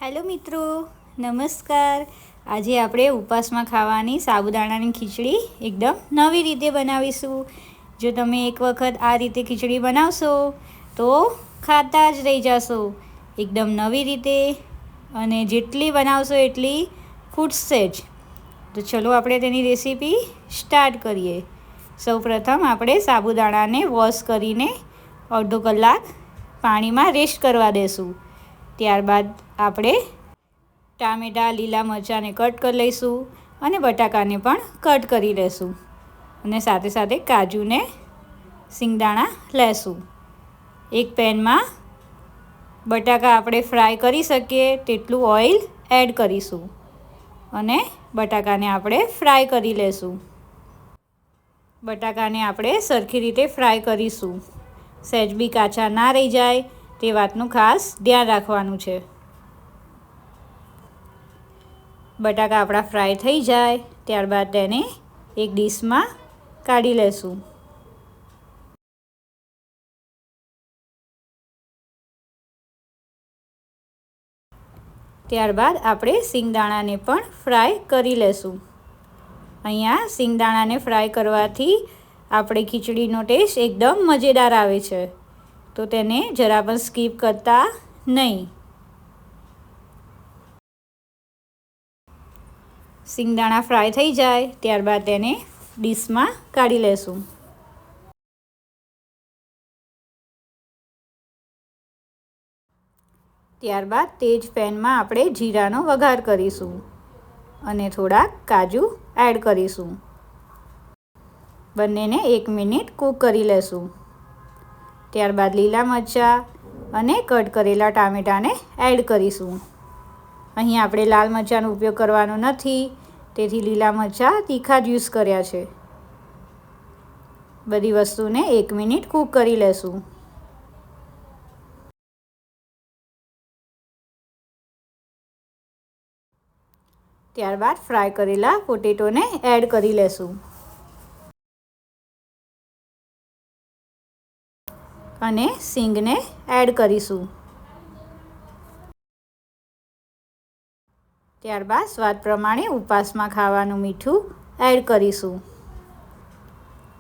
Hello મિત્રો, નમસ્કાર. આજે આપણે ઉપવાસમાં ખાવાની સાબુદાણાની ખીચડી એકદમ નવી રીતે બનાવીશું. જો તમે એક વખત આ રીતે ખીચડી બનાવશો તો ખાતા જ રહી જશો, એકદમ નવી રીતે. અને જેટલી બનાવશો એટલી ખૂટશે જ. તો ચલો આપણે તેની રેસીપી સ્ટાર્ટ કરીએ. સૌપ્રથમ આપણે સાબુદાણાને વોશ કરીને અડધો કલાક પાણીમાં રેસ્ટ કરવા દેશું. ત્યારબાદ આપણે ટામેટાં, લીલા મરચાંને કટ કરી લઈશું અને બટાકાને પણ કટ કરી લઈશું. અને સાથે સાથે કાજુને સિંગદાણા લેશું. એક પેનમાં બટાકા આપણે ફ્રાય કરી શકીએ તેટલું ઓઇલ એડ કરીશું અને બટાકાને આપણે ફ્રાય કરી લઈશું. બટાકાને આપણે સરખી રીતે ફ્રાય કરીશું. સહેજ બી કાચા ના રહી જાય તે વાતનું ખાસ ધ્યાન રાખવાનું છે. બટાકા આપણા ફ્રાય થઈ જાય ત્યારબાદ તેને એક ડીશમાં કાઢી લેશું. ત્યારબાદ આપણે સિંગદાણાને પણ ફ્રાય કરી લેશું. અહીંયા સિંગદાણાને ફ્રાય કરવાથી આપણે ખીચડીનો ટેસ્ટ એકદમ મજેદાર આવે છે, તો તેને જરા પણ સ્કીપ કરતા નહીં. સિંગદાણા ફ્રાય થઈ જાય ત્યારબાદ તેને ડીશમાં કાઢી લેશું. ત્યારબાદ તે જ પેનમાં આપણે જીરાનો વઘાર કરીશું અને થોડાક કાજુ એડ કરીશું. બંનેને 1 મિનિટ કૂક કરી લેશું. ત્યારબાદ લીલા મરચાં અને કટ કરેલા ટામેટાને એડ કરીશું. અહીં આપણે લાલ મરચાંનો ઉપયોગ કરવાનો નથી, તેથી લીલા મરચાં તીખા જ યુઝ કર્યા છે. બધી વસ્તુને 1 મિનિટ કૂક કરી લેશું. ત્યારબાદ ફ્રાય કરેલા પોટેટોને એડ કરી લેશું અને સિંગને એડ કરીશું. ત્યારબાદ સ્વાદ પ્રમાણે ઉપવાસમાં ખાવાનું મીઠું એડ કરીશું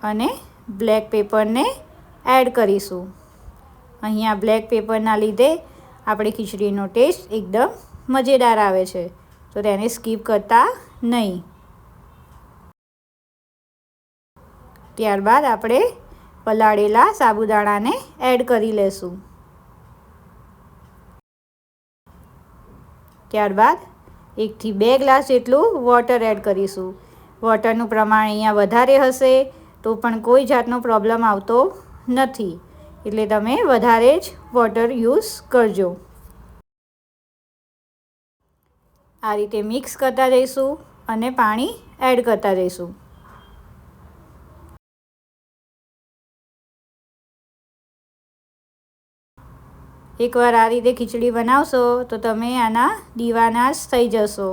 અને બ્લેક પેપરને એડ કરીશું. અહીંયા બ્લેક પેપરના લીધે આપણી ખીચડીનો ટેસ્ટ એકદમ મજેદાર આવે છે, તો તેને સ્કીપ કરતા નહીં. ત્યારબાદ આપણે પલાળેલા સાબુદાણાને એડ કરી લેશું. ત્યારબાદ 1 થી 2 ગ્લાસ જેટલું વોટર એડ કરીશું. વોટરનું પ્રમાણ અહીંયા વધારે હશે તો પણ કોઈ જાતનો પ્રોબ્લેમ આવતો નથી, એટલે તમે વધારે જ વોટર યુઝ કરજો. આ રીતે મિક્સ કરતા જઈશું અને પાણી એડ કરતા જઈશું. એકવાર આ રીતે ખીચડી બનાવશો તો તમે આના દીવાના જ થઈ જશો.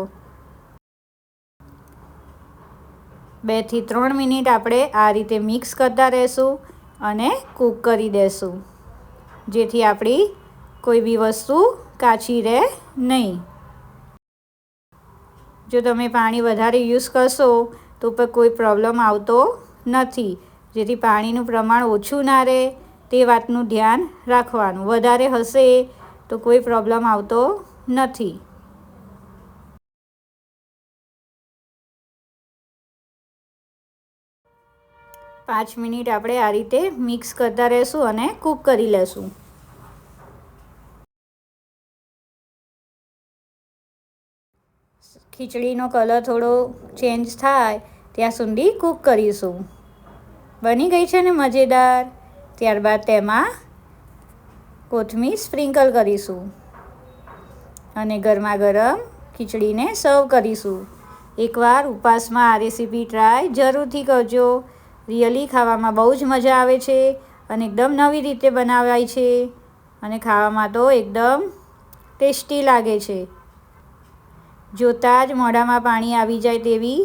2 થી 3 મિનિટ આપણે આ રીતે મિક્સ કરતા રહેશું અને કૂક કરી દેશું, જેથી આપણી કોઈ બી વસ્તુ કાચી રહે નહીં. જો તમે પાણી વધારે યુઝ કરશો તો પણ કોઈ પ્રોબ્લેમ આવતો નથી, જેથી પાણીનું પ્રમાણ ઓછું ના રહે તે વાતનું ધ્યાન રાખવાનું. વધારે હશે તો કોઈ પ્રોબ્લેમ આવતો નથી. પાંચ મિનિટ આપણે આ રીતે મિક્સ કરતા રહેશું અને કૂક કરી લેશું. ખીચડીનો કલર થોડો ચેન્જ થાય ત્યાં સુધી કૂક કરીશું. બની ગઈ છે ને મજેદાર. ત્યારબાદ તેમાં કોથમીર સ્પ્રિંકલ કરીશું અને ગરમા ગરમ ખીચડીને સર્વ કરીશું. એકવાર ઉપવાસમાં આ રેસીપી ટ્રાય જરૂરથી કરજો. રિયલી ખાવામાં બહુ જ મજા આવે છે અને એકદમ નવી રીતે બનાવાય છે અને ખાવામાં તો એકદમ ટેસ્ટી લાગે છે. જોતાં જ મોઢામાં પાણી આવી જાય તેવી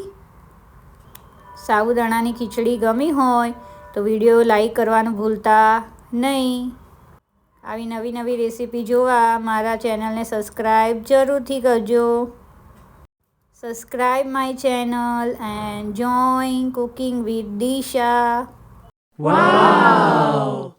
સાબુદાણાની ખીચડી ગમી હોય તો વિડીયો લાઈક કરવાનું ભૂલતા નહીં. આવી નવી નવી રેસીપી જોવા મારા ચેનલને સબસ્ક્રાઈબ જરૂરથી કરજો. Subscribe my channel and join cooking with Disha. Wow!